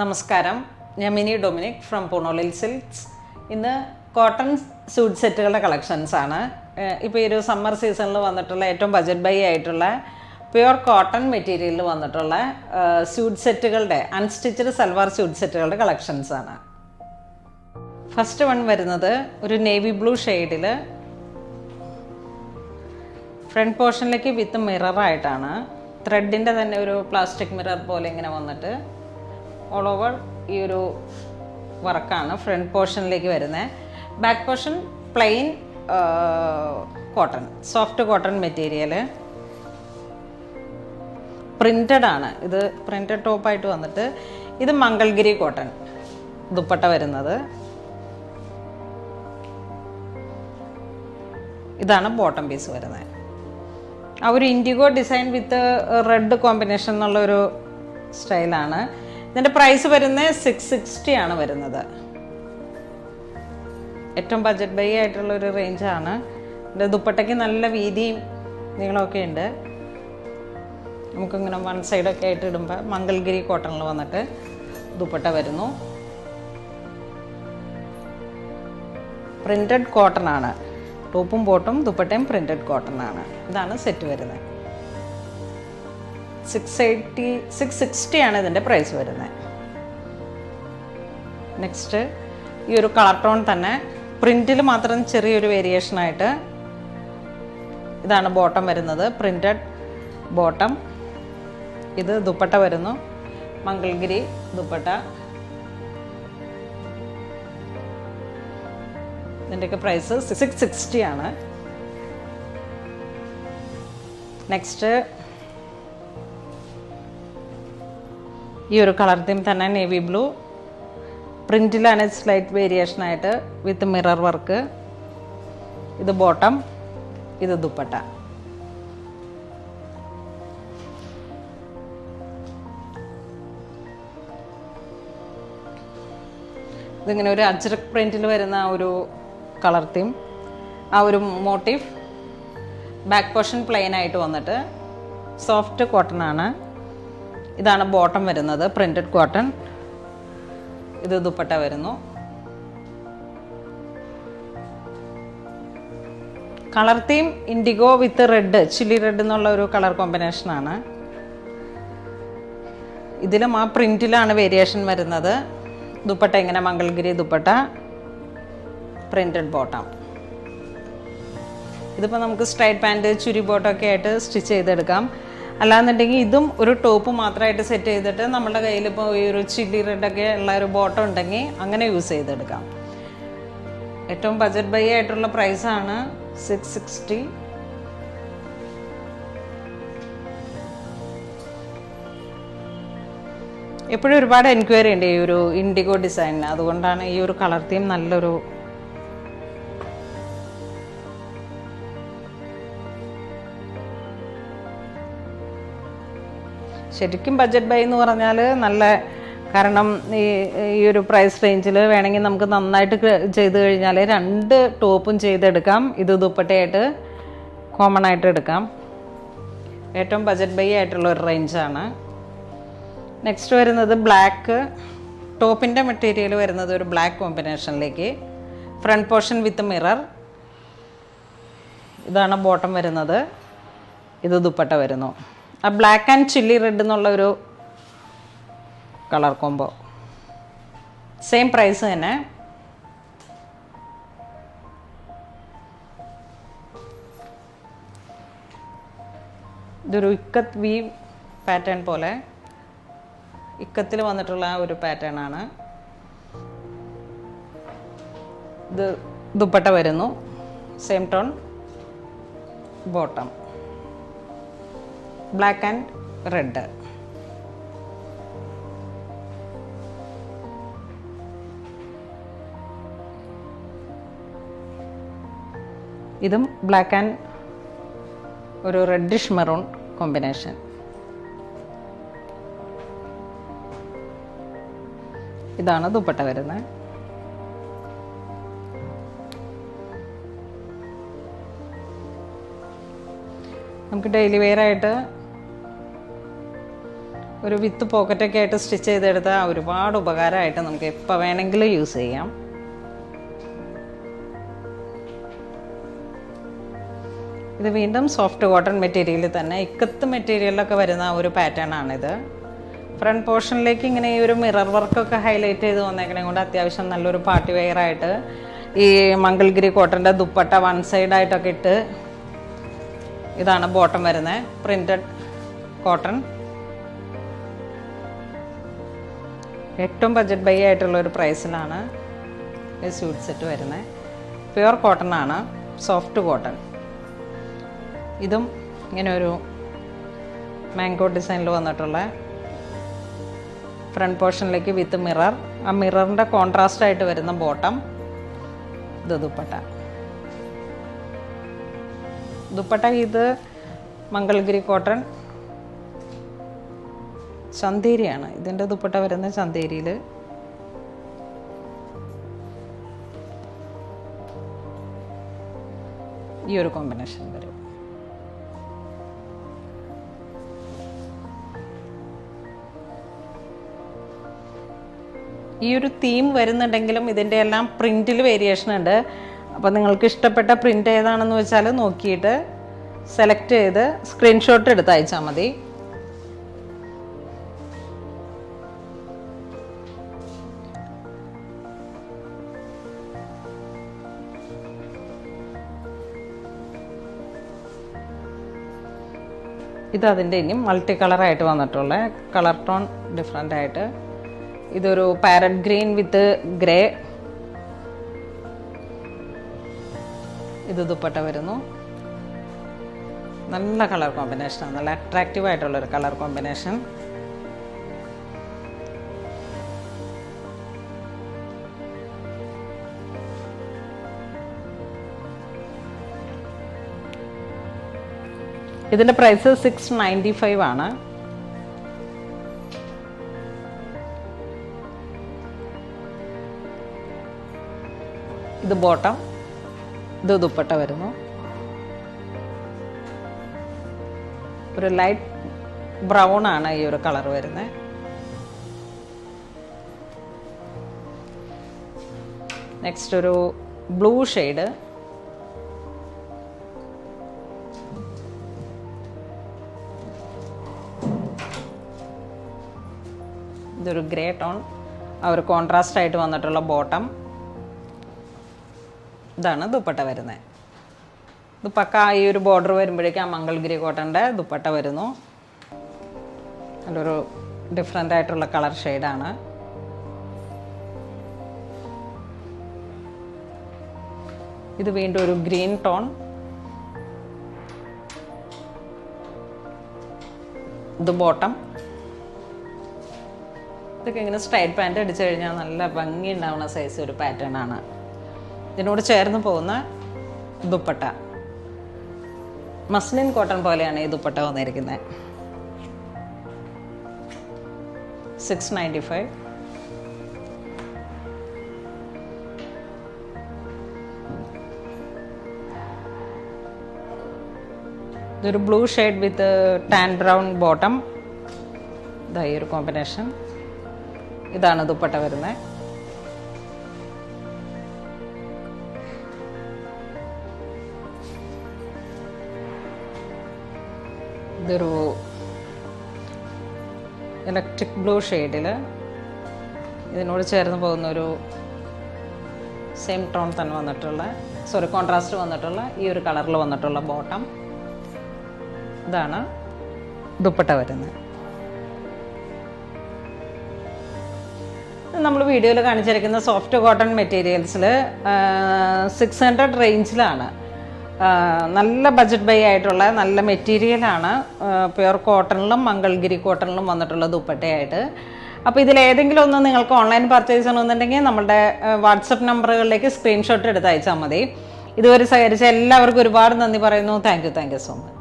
നമസ്കാരം, ഞാൻ Mini Dominic from പൂണോളിൽ സിൽക്സ്. ഇന്ന് കോട്ടൺ സ്യൂട്ട് സെറ്റുകളുടെ കളക്ഷൻസ് ആണ്. ഇപ്പോൾ ഈ ഒരു സമ്മർ സീസണിൽ വന്നിട്ടുള്ള ഏറ്റവും ബജറ്റ് ബൈ ആയിട്ടുള്ള പ്യുവർ കോട്ടൺ മെറ്റീരിയലിൽ വന്നിട്ടുള്ള സ്യൂട്ട് സെറ്റുകളുടെ അൺസ്റ്റിച്ചഡ് സൽവാർ സ്യൂട്ട് സെറ്റുകളുടെ കളക്ഷൻസ് ആണ്. ഫസ്റ്റ് വൺ വരുന്നത് ഒരു നേവി ബ്ലൂ ഷെയ്ഡിൽ ഫ്രണ്ട് പോർഷനിലേക്ക് വിത്ത് മിററായിട്ടാണ്. ത്രെഡിൻ്റെ തന്നെ ഒരു പ്ലാസ്റ്റിക് മിറർ പോലെ ഇങ്ങനെ വന്നിട്ട് ഓൾ ഓവർ ഈ ഒരു വർക്കാണ് ഫ്രണ്ട് പോർഷനിലേക്ക് വരുന്നത്. Back portion plain cotton, soft cotton material, printed ആണ്. ഇത് പ്രിൻറ്റഡ് ടോപ്പായിട്ട് വന്നിട്ട് ഇത് മംഗൾഗിരി കോട്ടൺ ദുപ്പട്ട വരുന്നത്. ഇതാണ് ബോട്ടം പീസ് വരുന്നത്. ആ ഒരു IndiGo design with red combination എന്നുള്ളൊരു സ്റ്റൈലാണ്. ഇതിൻ്റെ പ്രൈസ് വരുന്നത് 660 ആണ് വരുന്നത്. ഏറ്റവും ബജറ്റ് ബൈ ആയിട്ടുള്ളൊരു റേഞ്ചാണ്. ഇതിൻ്റെ ദുപ്പട്ടയ്ക്ക് നല്ല വീതിയും നീളമൊക്കെ ഉണ്ട്. നമുക്കിങ്ങനെ വൺ സൈഡൊക്കെ ആയിട്ട് ഇടുമ്പോൾ മംഗൾഗിരി കോട്ടണിൽ വന്നിട്ട് ദുപ്പട്ട വരുന്നു. പ്രിൻറ്റഡ് കോട്ടൺ ആണ്. ടോപ്പും ബോട്ടും ദുപ്പട്ടയും പ്രിൻറ്റഡ് കോട്ടൺ ആണ്. ഇതാണ് സെറ്റ് വരുന്നത്. 660 ആണ് ഇതിൻ്റെ പ്രൈസ് വരുന്നത്. നെക്സ്റ്റ് ഈ ഒരു കളർ ടോൺ തന്നെ പ്രിൻറ്റിൽ മാത്രം ചെറിയൊരു വേരിയേഷനായിട്ട് ഇതാണ് ബോട്ടം വരുന്നത്. Printed bottom. ഇത് ദുപ്പട്ട വരുന്നു, മംഗൾഗിരി ദുപ്പട്ട. ഇതിൻ്റെയൊക്കെ പ്രൈസ് 660 ആണ്. നെക്സ്റ്റ് ഈ ഒരു കളർ തീം തന്നെ നേവി ബ്ലൂ, പ്രിൻറ്റിലാണ് സ്ലൈറ്റ് വേരിയേഷനായിട്ട് വിത്ത് മിറർ വർക്ക്. ഇത് ബോട്ടം, ഇത് ദുപ്പട്ട. ഇതിങ്ങനെ ഒരു അജ്രക് പ്രിൻറ്റിൽ വരുന്ന ഒരു കളർ തീം, ആ ഒരു മോട്ടീവ്. ബാക്ക് പോർഷൻ പ്ലെയിൻ ആയിട്ട് വന്നിട്ട് സോഫ്റ്റ് കോട്ടൺ ആണ്. ഇതാണ് ബോട്ടം വരുന്നത്, പ്രിൻറ്റഡ് കോട്ടൺ. ഇത് ദുപ്പട്ട വരുന്നു. Colour theme IndiGo with red, chilli red എന്നുള്ള ഒരു കളർ കോമ്പിനേഷനാണ്. ഇതിലും ആ പ്രിൻറ്റിലാണ് വേരിയേഷൻ വരുന്നത്. ദുപ്പട്ട ഇങ്ങനെ മംഗൾഗിരി ദുപ്പട്ട, പ്രിൻറ്റഡ് ബോട്ടം. ഇതിപ്പോൾ നമുക്ക് സ്ട്രൈറ്റ് പാൻറ്റ്, ചുരി ബോട്ടമൊക്കെ ആയിട്ട് സ്റ്റിച്ച് ചെയ്തെടുക്കാം. അല്ലാന്നുണ്ടെങ്കിൽ ഇതും ഒരു ടോപ്പ് മാത്രമായിട്ട് സെറ്റ് ചെയ്തിട്ട് നമ്മുടെ കയ്യിലിപ്പോൾ ഈ ഒരു ചില്ലി റെഡൊക്കെ ഉള്ള ഒരു ബോട്ടം ഉണ്ടെങ്കിൽ അങ്ങനെ യൂസ് ചെയ്തെടുക്കാം. ഏറ്റവും ബജറ്റ് ബൈ ആയിട്ടുള്ള പ്രൈസാണ് 660. എപ്പോഴും ഒരുപാട് എൻക്വയറി ഉണ്ട് ഈ ഒരു ഇൻഡിഗോ ഡിസൈനിന്. അതുകൊണ്ടാണ് ഈ ഒരു കളർ തീം നല്ലൊരു ശരിക്കും ബജറ്റ് ബൈ എന്ന് പറഞ്ഞാൽ നല്ല. കാരണം ഈ ഒരു പ്രൈസ് റേഞ്ചിൽ വേണമെങ്കിൽ നമുക്ക് നന്നായിട്ട് ചെയ്ത് കഴിഞ്ഞാൽ 2 ടോപ്പും ചെയ്തെടുക്കാം. ഇത് ദുപ്പട്ടയായിട്ട് കോമൺ ആയിട്ട് എടുക്കാം. ഏറ്റവും ബജറ്റ് ബൈ ആയിട്ടുള്ള ഒരു റേഞ്ചാണ്. നെക്സ്റ്റ് വരുന്നത് ബ്ലാക്ക്. ടോപ്പിൻ്റെ മെറ്റീരിയൽ വരുന്നത് ഒരു ബ്ലാക്ക് കോമ്പിനേഷനിലേക്ക്, ഫ്രണ്ട് പോർഷൻ വിത്ത് മിറർ. ഇതാണ് ബോട്ടം വരുന്നത്. ഇത് ദുപ്പട്ട വരുന്നു. ആ ബ്ലാക്ക് ആൻഡ് ചില്ലി റെഡ് എന്നുള്ള ഒരു കളർ കോംബോ. സെയിം പ്രൈസ് തന്നെ. ഇതൊരു ഇക്കത്ത് വീവ് പാറ്റേൺ പോലെ, ഇക്കത്തിൽ വന്നിട്ടുള്ള ആ ഒരു പാറ്റേൺ ആണ്. ഇത് ദുപ്പട്ട വരുന്നു, same tone bottom, black and red. ഇതും ബ്ലാക്ക് ആൻഡ് ഒരു റെഡിഷ് മെറൂൺ കോമ്പിനേഷൻ. ഇതാണ് ദുപ്പട്ട വരുന്നത്. നമുക്ക് ഡെയിലി വെയർ ആയിട്ട് ഒരു വിത്ത് പോക്കറ്റൊക്കെ ആയിട്ട് സ്റ്റിച്ച് ചെയ്തെടുത്താൽ ഒരുപാട് ഉപകാരമായിട്ട് നമുക്ക് എപ്പോൾ വേണമെങ്കിലും യൂസ് ചെയ്യാം. ഇത് വീണ്ടും സോഫ്റ്റ് കോട്ടൺ മെറ്റീരിയലിൽ തന്നെ ഇക്കത്ത് മെറ്റീരിയലൊക്കെ വരുന്ന ഒരു പാറ്റേൺ ആണിത്. ഫ്രണ്ട് പോർഷനിലേക്ക് ഇങ്ങനെ ഈ ഒരു മിറർ വർക്കൊക്കെ ഹൈലൈറ്റ് ചെയ്ത് വന്നേക്കണേ കൊണ്ട് അത്യാവശ്യം നല്ലൊരു പാർട്ടി വെയർ ആയിട്ട് ഈ മംഗൾഗിരി കോട്ടൻ്റെ ദുപ്പട്ട വൺ സൈഡായിട്ടൊക്കെ ഇട്ട്, ഇതാണ് ബോട്ടം വരുന്നത്, പ്രിൻറ്റഡ് കോട്ടൺ. ഏറ്റവും ബഡ്ജറ്റ് ബൈ ആയിട്ടുള്ളൊരു പ്രൈസിലാണ് ഈ സ്യൂട്ട് സെറ്റ് വരുന്നത്. പ്യുവർ കോട്ടൺ ആണ്, സോഫ്റ്റ് കോട്ടൺ. ഇതും ഇങ്ങനെ ഒരു മാംഗോ ഡിസൈനിൽ വന്നിട്ടുള്ള ഫ്രണ്ട് പോർഷനിലേക്ക് വിത്ത് മിറർ, ആ മിററിൻ്റെ കോൺട്രാസ്റ്റ് ആയിട്ട് വരുന്ന ബോട്ടം. ഇത് ദുപ്പട്ട ഇത് മംഗൾഗിരി കോട്ടൺ ചന്തേരിയാണ്. ഇതിൻ്റെ ദുപ്പട്ട വരുന്ന ചന്തേരിയിൽ ഈ ഒരു കോമ്പിനേഷൻ വരും. ഈ ഒരു തീം വരുന്നുണ്ടെങ്കിലും ഇതിൻ്റെ എല്ലാം പ്രിൻറ്റിൽ വേരിയേഷൻ ഉണ്ട്. അപ്പോൾ നിങ്ങൾക്ക് ഇഷ്ടപ്പെട്ട പ്രിൻ്റ് ഏതാണെന്ന് വെച്ചാൽ നോക്കിയിട്ട് സെലക്ട് ചെയ്ത് സ്ക്രീൻഷോട്ട് എടുത്ത് അയച്ചാൽ മതി. ഇത് അതിൻ്റെ ഇനി മൾട്ടി കളറായിട്ട് വന്നിട്ടുള്ള കളർ ടോൺ ഡിഫറെൻ്റ് ആയിട്ട്. ഇതൊരു പാരറ്റ് ഗ്രീൻ വിത്ത് ഗ്രേ. ഇത് ദുപ്പട്ട വരുന്നു. നല്ല കളർ കോമ്പിനേഷനാണ്, നല്ല അട്രാക്റ്റീവ് ആയിട്ടുള്ളൊരു കളർ കോമ്പിനേഷൻ. ഇതിൻ്റെ പ്രൈസ് 695 ആണ്. ഇത് ബോട്ടം, ഇത് ദുപ്പട്ട വരുന്നു. ഒരു ലൈറ്റ് ബ്രൗൺ ആണ് ഈ ഒരു കളർ വരുന്നത്. നെക്സ്റ്റ് ഒരു ബ്ലൂ ഷെയ്ഡ്. ഇതൊരു ഗ്രേ ടോൺ, ആ ഒരു കോൺട്രാസ്റ്റ് ആയിട്ട് വന്നിട്ടുള്ള ബോട്ടം. ഇതാണ് ദുപ്പട്ട വരുന്നത്. ഇത് പക്ക ഈ ഒരു ബോർഡർ വരുമ്പോഴേക്കും ആ മംഗൾഗിരി കോട്ടൻ്റെ ദുപ്പട്ട വരുന്നു. നല്ലൊരു ഡിഫറെൻ്റ് ആയിട്ടുള്ള കളർ ഷെയ്ഡാണ്. ഇത് വീണ്ടും ഒരു ഗ്രീൻ ടോൺ. ഇത് ബോട്ടം. ഇതൊക്കെ ഇങ്ങനെ സ്ട്രൈറ്റ് പാൻറ്റ് അടിച്ചു കഴിഞ്ഞാൽ നല്ല ഭംഗി ഉണ്ടാവുന്ന സൈസ് ഒരു പാറ്റേൺ ആണ്. ഇതിനോട് ചേർന്ന് പോകുന്ന ദുപ്പട്ട മസ്ലിൻ കോട്ടൺ പോലെയാണ് ഈ ദുപ്പട്ട വന്നിരിക്കുന്നത്. 695. ഇതൊരു ബ്ലൂ ഷെയ്ഡ് വിത്ത് ടാൻ ബ്രൗൺ ബോട്ടം. ഇതാ ഈ ഒരു കോമ്പിനേഷൻ. ഇതാണ് ദുപ്പട്ട വരുന്നത്. ഇതൊരു ഇലക്ട്രിക് ബ്ലൂ ഷെയ്ഡിൽ ഇതിനോട് ചേർന്ന് പോകുന്ന ഒരു സെയിം ടോൺ തന്നെ വന്നിട്ടുള്ള, കോൺട്രാസ്റ്റ് വന്നിട്ടുള്ള ഈ ഒരു കളറിൽ വന്നിട്ടുള്ള ബോട്ടം. ഇതാണ് ദുപ്പട്ട വരുന്നത്. നമ്മൾ വീഡിയോയിൽ കാണിച്ചിരിക്കുന്ന സോഫ്റ്റ് കോട്ടൺ മെറ്റീരിയൽസിൽ 600 റേഞ്ചിലാണ്. നല്ല ബഡ്ജറ്റ് ബൈ ആയിട്ടുള്ള നല്ല മെറ്റീരിയലാണ്. പ്യുവർ കോട്ടണിലും മംഗൾഗിരി കോട്ടണിലും വന്നിട്ടുള്ള ദുപ്പട്ടയായിട്ട്. അപ്പോൾ ഇതിലേതെങ്കിലും ഒന്ന് നിങ്ങൾക്ക് ഓൺലൈൻ പർച്ചേസ് ചെയ്യണമെന്നുണ്ടെങ്കിൽ നമ്മുടെ വാട്സപ്പ് നമ്പറുകളിലേക്ക് സ്ക്രീൻഷോട്ട് എടുത്ത് അയച്ചാൽ മതി. ഇതുവരെ സഹകരിച്ച എല്ലാവർക്കും ഒരുപാട് നന്ദി പറയുന്നു. Thank you so much.